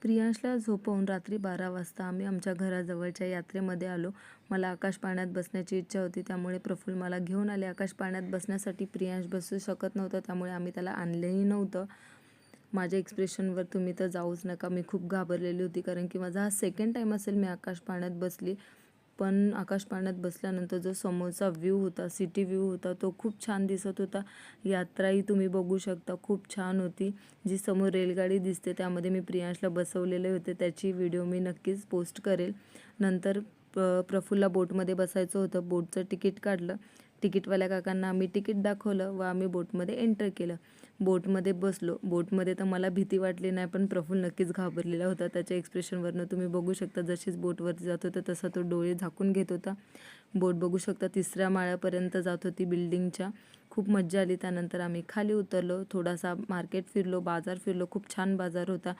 प्रियांशला झोपवून रात्री 12 वाजता आम्ही आमच्या घराजवळच्या यात्रेमध्ये आलो. मला आकाश पाळण्यात बसण्याची इच्छा होती, त्यामुळे प्रफुल्ल मला घेऊन आले. आकाश पाळण्यात बसण्यासाठी प्रियांश बसू शकत नव्हता, त्यामुळे आम्ही त्याला आणलेही नव्हतं. माझ्या एक्सप्रेशनवर तुम्ही तर जाऊच नका. मी खूप घाबरलेली होती, कारण की माझा हा सेकंड टाईम असेल मी आकाश पाळण्यात बसली. पण आकाश पाळण्यात बसल्यानंतर जो समोरचा व्ह्यू होता, सिटी व्ह्यू होता, तो खूप छान दिसत होता. यात्राही तुम्ही बघू शकता, खूप छान होती. जी समोर रेलगाडी दिसते त्यामध्ये मी प्रियांशला बसवलेले होते, त्याची व्हिडिओ मी नक्कीच पोस्ट करेल. नंतर प्रफुल्लला बोटमध्ये बसायचं होतं. बोटचं तिकीट काढलं. तिकीटवाल्या काकांना आम्ही तिकीट दाखवलं व आम्ही बोटमध्ये एंटर केलं. बोटमध्ये बसलो. बोटमध्ये तर मला भीती वाटली नाही, पण प्रफुल्ल नक्कीच घाबरलेला होता. त्याच्या एक्सप्रेशनवरनं तुम्ही बघू शकता. जशीच बोटवरती जात होता तसा तो डोळे झाकून घेत होता. बोट बघू शकता 3ऱ्या माळ्यापर्यंत जात होती बिल्डिंगच्या. खूप मज्जा आली. त्यानंतर आम्ही खाली उतरलो. थोडासा मार्केट फिरलो, बाजार फिरलो. खूप छान बाजार होता.